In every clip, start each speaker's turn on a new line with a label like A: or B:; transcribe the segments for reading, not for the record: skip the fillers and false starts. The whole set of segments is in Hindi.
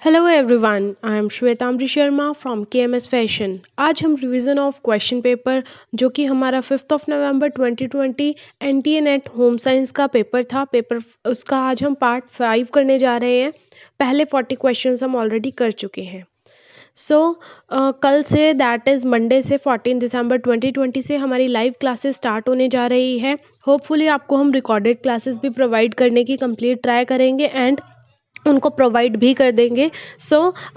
A: Hello everyone, I am Shwetambari Sharma from KMS fashion. आज हम रिवीजन ऑफ क्वेश्चन पेपर जो कि हमारा 5 नवंबर 2020 एनटीए नेट होम साइंस का पेपर था। उसका आज हम पार्ट 5 करने जा रहे हैं। पहले 40 क्वेश्चंस हम ऑलरेडी कर चुके हैं। कल से दैट इज़ मंडे से 14 दिसंबर 2020 से हमारी लाइव क्लासेस स्टार्ट होने जा रही है। होपफुली आपको हम रिकॉर्डेड क्लासेस भी प्रोवाइड करने की कंप्लीट ट्राई करेंगे एंड उनको प्रोवाइड भी कर देंगे।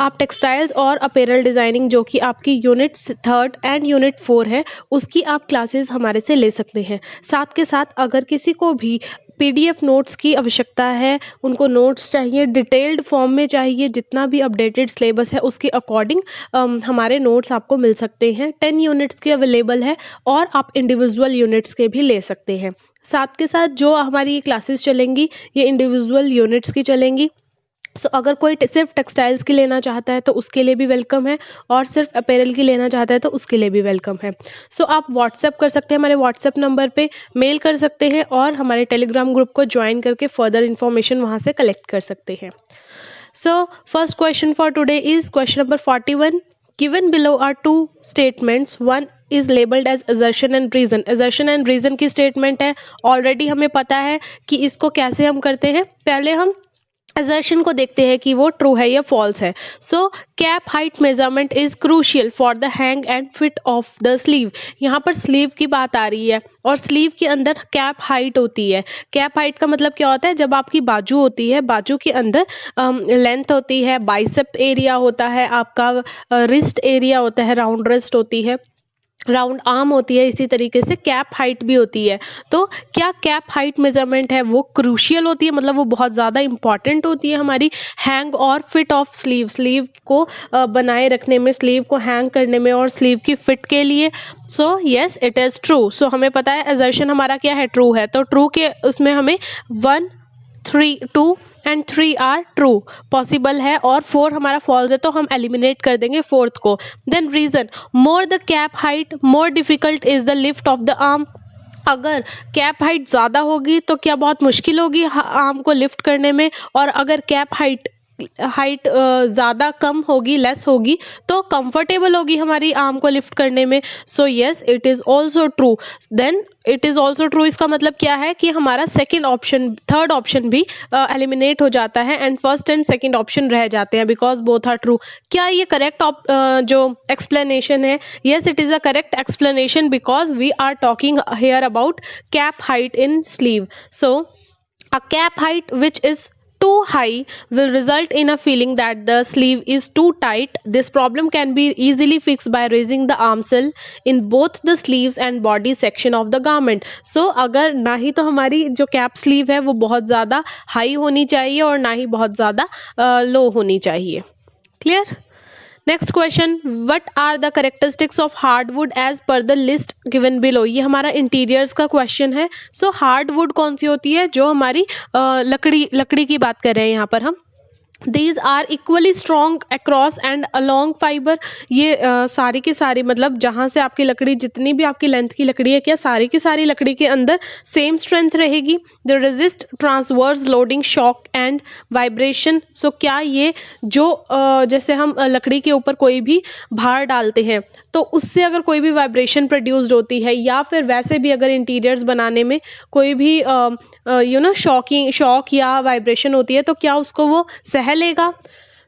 A: आप टेक्सटाइल्स और अपैरल डिज़ाइनिंग जो कि आपकी यूनिट 3 एंड यूनिट 4 है, उसकी आप क्लासेस हमारे से ले सकते हैं। साथ के साथ अगर किसी को भी पीडीएफ नोट्स की आवश्यकता है, उनको नोट्स चाहिए, डिटेल्ड फॉर्म में चाहिए, जितना भी अपडेटेड सिलेबस है उसके अकॉर्डिंग हमारे नोट्स आपको मिल सकते हैं। 10 यूनिट्स के अवेलेबल है और आप इंडिविजुअल यूनिट्स के भी ले सकते हैं। साथ के साथ जो हमारी ये क्लासेस चलेंगी, ये इंडिविजुअल यूनिट्स की चलेंगी। अगर कोई सिर्फ टेक्सटाइल्स की लेना चाहता है तो उसके लिए भी वेलकम है, और सिर्फ अपैरल की लेना चाहता है तो उसके लिए भी वेलकम है। आप व्हाट्सएप कर सकते हैं, हमारे व्हाट्सएप नंबर पे मेल कर सकते हैं और हमारे टेलीग्राम ग्रुप को ज्वाइन करके फर्दर इन्फॉर्मेशन वहाँ से कलेक्ट कर सकते हैं। First question for today is question number 41। Given below are two statements. One is labeled as assertion and reason. Assertion and reason की statement है, ऑलरेडी हमें पता है कि इसको कैसे हम करते हैं। पहले हम assertion को देखते हैं कि वो ट्रू है या फॉल्स है। Cap height measurement is crucial for the hang and fit of the sleeve. यहाँ पर स्लीव की बात आ रही है और स्लीव के अंदर कैप हाइट होती है। कैप हाइट का मतलब क्या होता है? जब आपकी बाजू होती है, बाजू के अंदर लेंथ होती है, बाइसेप एरिया होता है, आपका रिस्ट एरिया होता है, राउंड रिस्ट होती है, राउंड आर्म होती है, इसी तरीके से कैप हाइट भी होती है। तो क्या कैप हाइट मेजरमेंट है वो क्रूशियल होती है, मतलब वो बहुत ज़्यादा इंपॉर्टेंट होती है हमारी हैंग और फिट ऑफ स्लीव, स्लीव को बनाए रखने में, स्लीव को हैंग करने में और स्लीव की फिट के लिए। Yes, it is true. हमें पता है असर्शन हमारा क्या है, ट्रू है। तो ट्रू के उसमें हमें 1 3 2 एंड 3 आर ट्रू पॉसिबल है और 4 हमारा फॉल्स है, तो हम एलिमिनेट कर देंगे 4th को। Then reason, more the cap height more difficult is the lift of the arm. अगर कैप हाइट ज़्यादा होगी तो क्या बहुत मुश्किल होगी आर्म को लिफ्ट करने में, और अगर कैप हाइट ज़्यादा कम होगी, लेस होगी, तो कंफर्टेबल होगी हमारी आर्म को लिफ्ट करने में। Yes, it is also true. Then it is also true इसका मतलब क्या है कि हमारा सेकेंड ऑप्शन, थर्ड ऑप्शन भी एलिमिनेट हो जाता है and first and second option रह जाते हैं, बिकॉज बोथ आर ट्रू। क्या ये करेक्ट जो एक्सप्लेनेशन है? Yes, it is a correct explanation because we are talking here about cap height in sleeve. A cap height which is too high will result in a feeling that the sleeve is too tight. This problem can be easily fixed by raising the armscale in both the sleeves and body section of the garment. अगर ना ही तो हमारी जो कैप स्लीव है वो बहुत ज़्यादा हाई होनी चाहिए और ना ही बहुत ज़्यादा लो होनी चाहिए। Clear? Next question, what are the characteristics of hardwood as per the list given below. ये हमारा इंटीरियर्स का क्वेश्चन है। हार्डवुड कौन सी होती है? जो हमारी लकड़ी की बात कर रहे हैं यहाँ पर हम। These are equally strong across and along fiber. ये सारी की सारी, मतलब जहाँ से आपकी लकड़ी, जितनी भी आपकी लेंथ की लकड़ी है, क्या सारी की सारी लकड़ी के अंदर सेम स्ट्रेंथ रहेगी? The resist transverse loading, shock and vibration. क्या ये जो जैसे हम लकड़ी के ऊपर कोई भी भार डालते हैं तो उससे अगर कोई भी वाइब्रेशन प्रोड्यूस्ड होती है, या फिर वैसे भी अगर इंटीरियर्स बनाने में कोई भी शॉक या वाइब्रेशन होती है, तो क्या उसको वो सह लेगा?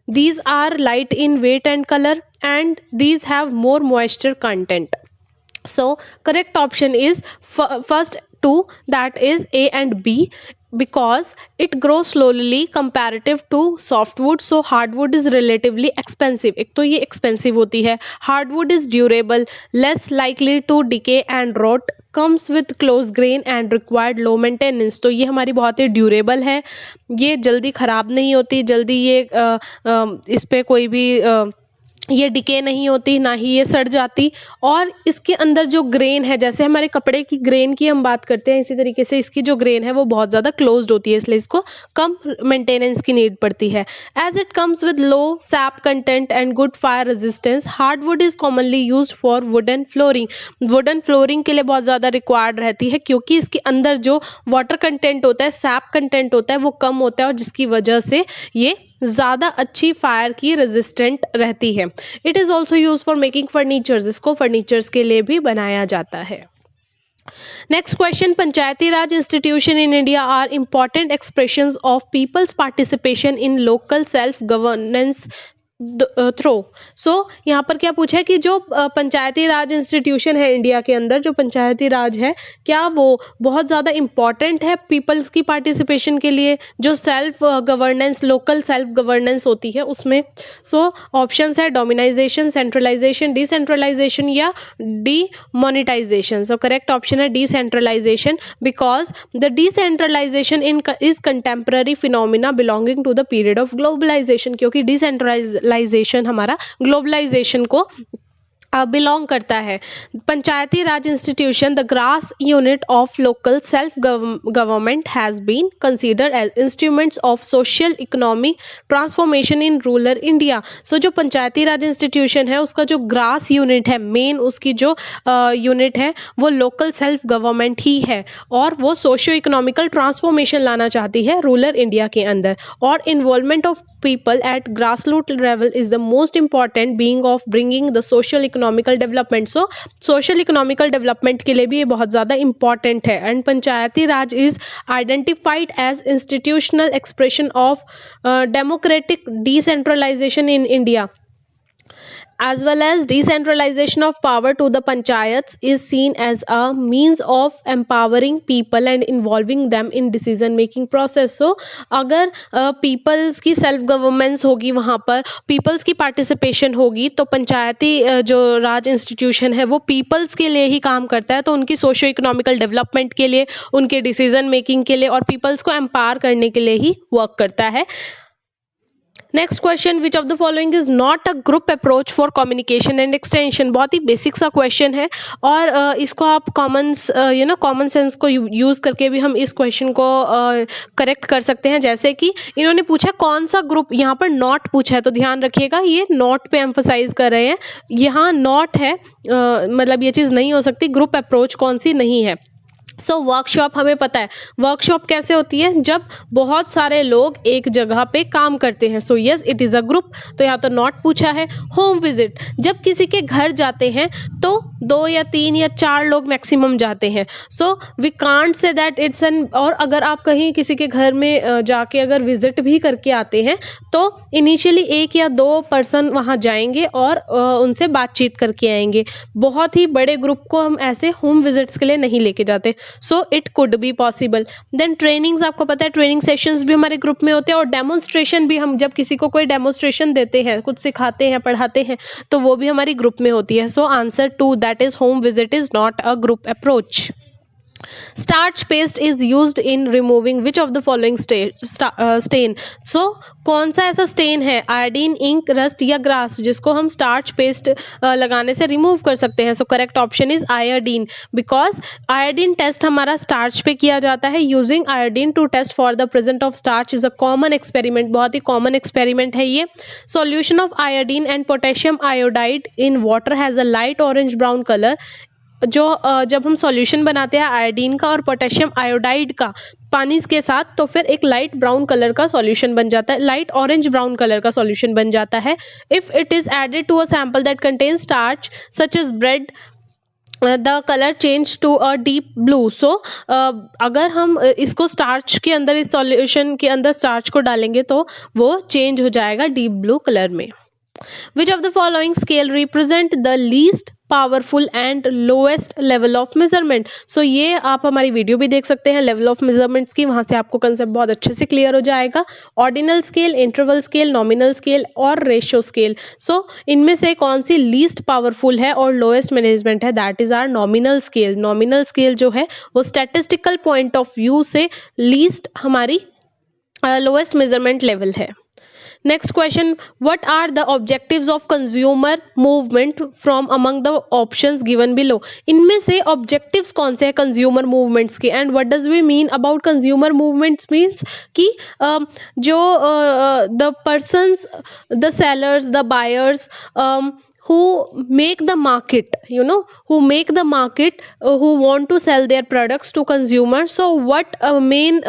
A: These are light in weight and color and these have more moisture content. Correct option is first two, that is A and B, because it grows slowly comparative to softwood. Hardwood is relatively expensive. एक तो ये expensive होती है। Hardwood is durable, less likely to decay and rot, comes with close grain and required low maintenance. तो ये हमारी बहुत ही ड्यूरेबल है, ये जल्दी ख़राब नहीं होती, जल्दी ये इस पर कोई भी ये डिके नहीं होती, ना ही ये सड़ जाती। और इसके अंदर जो ग्रेन है, जैसे हमारे कपड़े की ग्रेन की हम बात करते हैं, इसी तरीके से इसकी जो ग्रेन है वो बहुत ज़्यादा क्लोज्ड होती है, इसलिए इसको कम मेंटेनेंस की नीड पड़ती है। As it comes with low sap content and good fire resistance, hardwood is commonly used for wooden flooring. Wooden flooring के लिए बहुत ज़्यादा रिक्वायर्ड रहती है, क्योंकि इसके अंदर जो वाटर कंटेंट होता है, सैप कंटेंट होता है, वो कम होता है, और जिसकी वजह से ये ज़्यादा अच्छी फायर की रेजिस्टेंट रहती है। It is also use for making furnitures, इसको फर्नीचर्स के लिए भी बनाया जाता है। Next question, panchayati raj institution in India are important expressions of people's participation in local self governance through. So यहाँ पर क्या पूछा है कि जो पंचायती राज इंस्टीट्यूशन है इंडिया के अंदर, जो पंचायती राज है, क्या वो बहुत ज़्यादा इम्पॉर्टेंट है पीपल्स की पार्टिसिपेशन के लिए, जो self governance, local self governance होती है उसमें। सो ऑप्शंस है डोमिनाइजेशन, सेंट्रलाइजेशन, डिसेंट्रलाइजेशन या डीमोनेटाइजेशन। सो करेक्ट ऑप्शन है decentralisation, because the decentralisation in is contemporary phenomena belonging to the period of globalisation, क्योंकि डिसेंट्रलाइजेशन हमारा ग्लोबलाइजेशन को बिलोंग करता है। Panchayati raj institution, the grass unit of local self government has been considered as instruments of social economic transformation in rural India. So जो पंचायती राज इंस्टीट्यूशन है उसका जो ग्रास यूनिट है, मेन उसकी जो यूनिट है वो लोकल सेल्फ गवर्नमेंट ही है, और वो सोशियो इकोनॉमिकल ट्रांसफॉर्मेशन लाना चाहती है रूरल इंडिया के अंदर। और involvement of people at grassroots level is the most important being of bringing the social economical development. So social economical development के लिए भी ये बहुत ज़्यादा important है। And Panchayati Raj is identified as institutional expression of democratic decentralization in India, as well as decentralization of power to the panchayats is seen as a means of empowering people and involving them in decision making process. So अगर पीपल्स की सेल्फ गवर्नेंस होगी, वहाँ पर पीपल्स की पार्टिसिपेशन होगी, तो पंचायती जो राज इंस्टीट्यूशन है वो पीपल्स के लिए ही काम करता है, तो उनकी सोशो इकोनॉमिकल डेवलपमेंट के लिए, उनके डिसीजन मेकिंग के लिए और पीपल्स को एम्पावर करने के लिए ही वर्क करता है। Next question, which of the following is not a group approach for communication and extension. बहुत ही बेसिक सा क्वेश्चन है, और इसको आप कॉमन सेंस को यूज करके भी हम इस क्वेश्चन को करेक्ट कर सकते हैं। जैसे कि इन्होंने पूछा कौन सा ग्रुप, यहाँ पर नॉट पूछा है, तो ध्यान रखिएगा ये नॉट पे एम्फसाइज कर रहे हैं, यहाँ नॉट है, मतलब ये चीज़ नहीं हो सकती, ग्रुप अप्रोच कौन सी नहीं है। सो वर्कशॉप हमें पता है, वर्कशॉप कैसे होती है, जब बहुत सारे लोग एक जगह पे काम करते हैं। So yes it is a group, तो यहाँ तो नॉट पूछा है। होम विजिट, जब किसी के घर जाते हैं तो 2 या 3 या 4 लोग मैक्सिमम जाते हैं। So we can't say that it's an, और अगर आप कहीं किसी के घर में जाके अगर विजिट भी करके आते हैं तो इनिशियली 1 या 2 पर्सन वहाँ जाएंगे और उनसे बातचीत करके आएंगे। बहुत ही बड़े ग्रुप को हम ऐसे होम विजिट्स के लिए नहीं लेके जाते। So it could be possible. Then trainings, आपको पता है ट्रेनिंग सेशंस भी हमारे ग्रुप में होते हैं, और डेमोन्स्ट्रेशन भी, हम जब किसी को कोई डेमोन्स्ट्रेशन देते हैं, कुछ सिखाते हैं, पढ़ाते हैं, तो वो भी हमारी ग्रुप में होती है। So answer to that is home visit is not a group approach. Starch paste is used in removing which of the following stain. So कौन सा ऐसा स्टेन है, आयोडीन, इंक, रस्ट या ग्रास, जिसको हम स्टार्च पेस्ट लगाने से रिमूव कर सकते हैं। So correct option is iodine, because iodine test हमारा स्टार्च पे किया जाता है। Using iodine to test for the present of starch is a common experiment, बहुत ही कॉमन एक्सपेरिमेंट है ये। Solution of iodine and potassium iodide in water has a light orange brown colour. जो जब हम सॉल्यूशन बनाते हैं आयोडीन का और पोटेशियम आयोडाइड का पानी के साथ, तो फिर एक लाइट ब्राउन कलर का सॉल्यूशन बन जाता है, लाइट ऑरेंज ब्राउन कलर का सॉल्यूशन बन जाता है। If it is added to a sample that contains starch such as bread, the colour change to a deep blue. So अगर हम इसको स्टार्च के अंदर, इस सॉल्यूशन के अंदर स्टार्च को डालेंगे तो वो चेंज हो जाएगा डीप ब्लू कलर में। Which of the following scale represent the least powerful and lowest level of measurement. So ये आप हमारी वीडियो भी देख सकते हैं लेवल ऑफ मेजरमेंट्स की, वहाँ से आपको कंसेप्ट बहुत अच्छे से क्लियर हो जाएगा। Ordinal scale, interval scale, nominal scale और रेशियो स्केल। सो इनमें से कौन सी लीस्ट पावरफुल है और लोएस्ट मैनेजमेंट है, that is our nominal scale. Nominal scale जो है वो स्टैटिस्टिकल पॉइंट ऑफ व्यू से लीस्ट हमारी लोएस्ट मेजरमेंट लेवल है। Next question, what are the objectives of consumer movement from among the options given below. इनमें से ऑब्जेक्टिव्स कौन से हैं कंज्यूमर मूवमेंट्स के, and what does we mean about consumer movements means कि जो the persons, the sellers, the buyers who make the market, who make the market, who want to sell their products to consumers. So what main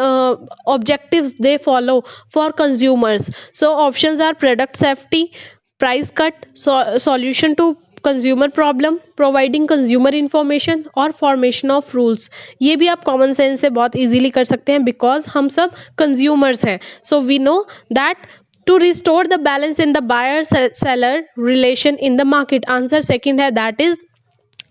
A: objectives they follow for consumers? So options are product safety, price cut, solution to consumer problem, providing consumer information और फॉर्मेशन ऑफ रूल्स। ये भी आप कॉमन सेंस से बहुत इजीली कर सकते हैं बिकॉज हम सब कंज्यूमर्स हैं। So we know that to restore the balance in the buyer seller relation in the market. Answer second है, दैट इज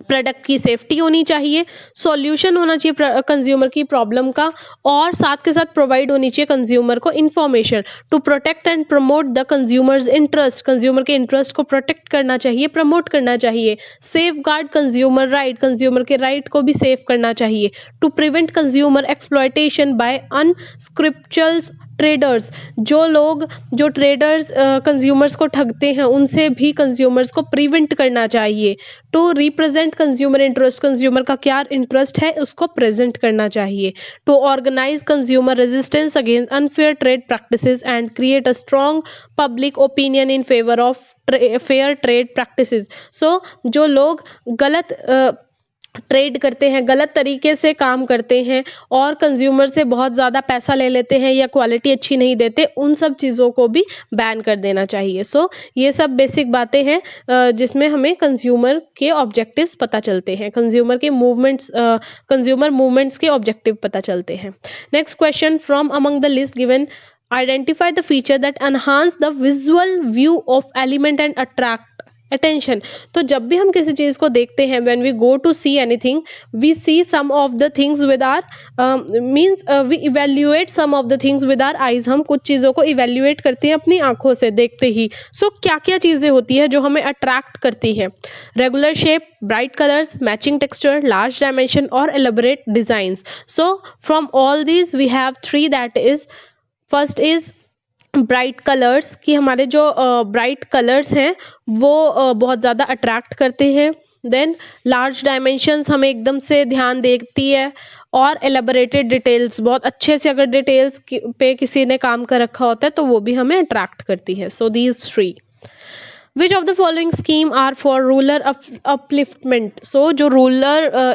A: प्रोडक्ट की सेफ्टी होनी चाहिए, सॉल्यूशन होना चाहिए कंज्यूमर की प्रॉब्लम का, और साथ के साथ प्रोवाइड होनी चाहिए कंज्यूमर को information to protect and promote the consumers interest. Consumer के इंटरेस्ट को प्रोटेक्ट करना चाहिए, प्रमोट करना चाहिए। Safeguard consumer right, consumer के राइट को भी सेफ करना चाहिए। To prevent consumer exploitation by unscrupulous traders, जो ट्रेडर्स कंज्यूमर्स को ठगते हैं उनसे भी कंज्यूमर्स को प्रिवेंट करना चाहिए। To represent consumer interest, consumer का क्या इंटरेस्ट है उसको प्रेजेंट करना चाहिए। To organise consumer resistance against unfair trade practices and create a strong public opinion in favour of fair trade practices. So जो लोग गलत ट्रेड करते हैं, गलत तरीके से काम करते हैं और कंज्यूमर से बहुत ज़्यादा पैसा ले लेते हैं या क्वालिटी अच्छी नहीं देते, उन सब चीज़ों को भी बैन कर देना चाहिए। सो ये सब बेसिक बातें हैं जिसमें हमें कंज्यूमर के ऑब्जेक्टिव्स पता चलते हैं, कंज्यूमर मूवमेंट्स के ऑब्जेक्टिव पता चलते हैं। Next question, from among the list given identify the feature that enhance the visual view of element and attract attention. तो जब भी हम किसी चीज़ को देखते हैं, when we go to see anything, we see some of the things with our means we evaluate some of the things with our eyes. हम कुछ चीज़ों को इवेल्युएट करते हैं अपनी आंखों से देखते ही। सो क्या क्या चीज़ें होती है जो हमें अट्रैक्ट करती है? Regular shape, bright colours, matching texture, large dimension और elaborate designs. So from all these we have three, that is first is bright colours, कि हमारे जो ब्राइट कलर्स हैं वो बहुत ज़्यादा अट्रैक्ट करते हैं। देन लार्ज डायमेंशंस हमें एकदम से ध्यान देती है, और एलेबोरेटेड डिटेल्स, बहुत अच्छे से अगर डिटेल्स पे किसी ने काम कर रखा होता है तो वो भी हमें अट्रैक्ट करती है। So these three. Which of the following scheme are for rural upliftment. So जो रूरल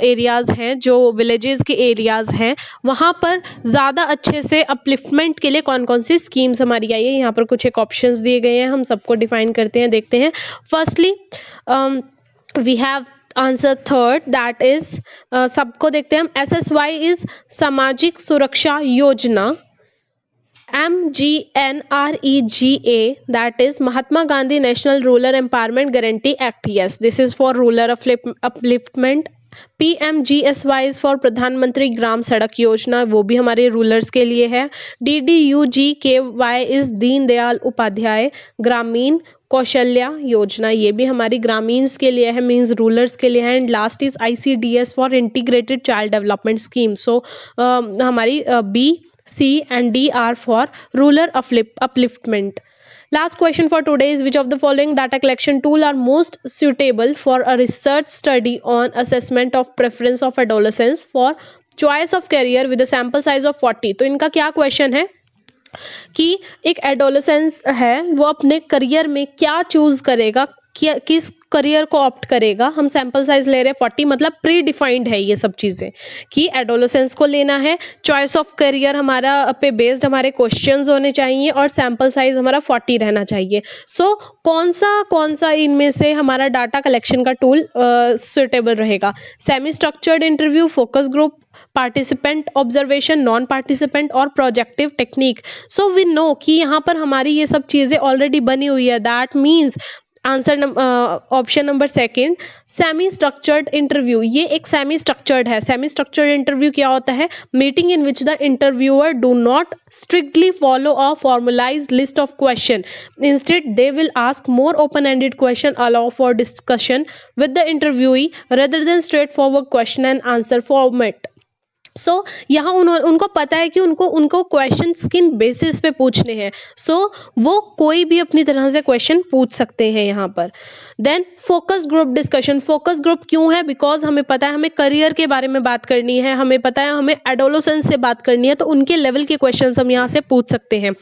A: एरियाज हैं, जो विलेजेस के एरियाज हैं, वहाँ पर ज़्यादा अच्छे से अपलिफ्टमेंट के लिए कौन कौन सी स्कीम्स हमारी आई है। यहाँ पर कुछ एक ऑप्शंस दिए गए हैं, हम सबको डिफाइन करते हैं, देखते हैं। Firstly we have answer third, that is सबको देखते हैं हम। SSY इज सामाजिक सुरक्षा योजना। MGNREGA, that is Mahatma Gandhi National Rural Empowerment Guarantee Act. Yes, this is for rural upliftment. PMGSY is for प्रधानमंत्री ग्राम सड़क योजना, वो भी हमारे रूलर्स के लिए है। DDUGKY इज दीन दयाल उपाध्याय ग्रामीण कौशल्या योजना, ये भी हमारी ग्रामीण के लिए है, मीन्स रूलर्स के लिए है। And last is ICDS for integrated child development scheme. So हमारी B, C and D are for rural upliftment. Last question for today is, which of the following data collection tool are most suitable for a research study on assessment of preference of adolescents for choice of career with a sample size of 40? तो इनका क्या क्वेश्चन है कि एक एडोलेसेंस है, वो अपने करियर में क्या चूज करेगा, किस करियर को ऑप्ट करेगा। हम सैंपल साइज ले रहे हैं 40, मतलब प्री डिफाइंड है ये सब चीज़ें कि एडोलेसेंस को लेना है, चॉइस ऑफ करियर हमारा पे बेस्ड हमारे क्वेश्चंस होने चाहिए, और सैंपल साइज हमारा 40 रहना चाहिए। सो कौन सा इनमें से हमारा डाटा कलेक्शन का टूल सुटेबल रहेगा? Semi structured interview, focus group, participant observation, non participant और projective technique. So we know कि यहाँ पर हमारी ये सब चीज़ें ऑलरेडी बनी हुई है। That means answer option number second, semi structured interview. ये एक सेमी स्ट्रक्चर्ड है। सेमी स्ट्रक्चर्ड इंटरव्यू क्या होता है? Meeting in which the interviewer do not strictly follow a formalized list of question. Instead, they will ask more open-ended question, allow for discussion with the interviewee rather than straightforward question and answer format. यहाँ उनको पता है कि उनको क्वेश्चंस किन बेसिस पे पूछने हैं। वो कोई भी अपनी तरह से क्वेश्चन पूछ सकते हैं यहाँ पर। Then focus group discussion. Focus group क्यों है? बिकॉज हमें पता है हमें करियर के बारे में बात करनी है, हमें पता है हमें एडोलेसेंस से बात करनी है, तो उनके लेवल के क्वेश्चंस हम यहाँ से पूछ सकते हैं।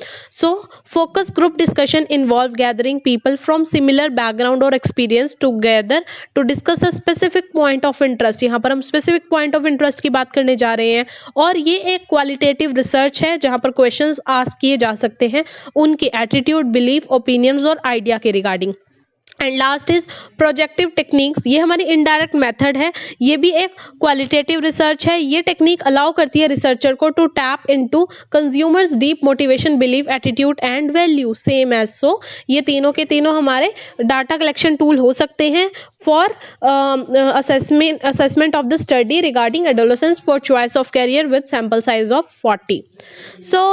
A: Focus group discussion involve gathering people from similar background और experience together to discuss a specific point of interest. यहाँ पर हम स्पेसिफिक पॉइंट ऑफ इंटरेस्ट की बात करने जा रहे हैं, और ये एक क्वालिटेटिव रिसर्च है जहां पर क्वेश्चंस आस्क किए जा सकते हैं उनके एटीट्यूड, बिलीफ, ओपिनियंस और आइडिया के regarding. And last is projective techniques. ये हमारी इनडायरेक्ट मेथड है, ये भी एक क्वालिटेटिव रिसर्च है। ये टेक्निक अलाउ करती है रिसर्चर को to tap into consumers deep motivation, belief, attitude and value same as. ये तीनों के तीनों हमारे डाटा कलेक्शन टूल हो सकते हैं for assessment of the study regarding adolescence for choice of career with sample size of 40।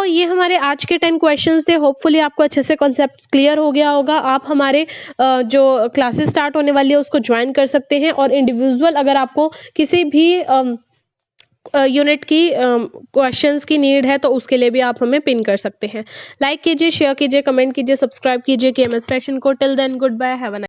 A: ये हमारे आज के 10 क्वेश्चंस थे। होपफुली आपको अच्छे से कॉन्सेप्ट क्लियर हो गया होगा। आप हमारे जो क्लासेस स्टार्ट होने वाली है उसको ज्वाइन कर सकते हैं, और इंडिविजुअल अगर आपको किसी भी यूनिट की क्वेश्चंस की नीड है तो उसके लिए भी आप हमें पिन कर सकते हैं। लाइक कीजिए, शेयर कीजिए, कमेंट कीजिए, सब्सक्राइब कीजिए KMS फैशन को। Till then goodbye, have a nice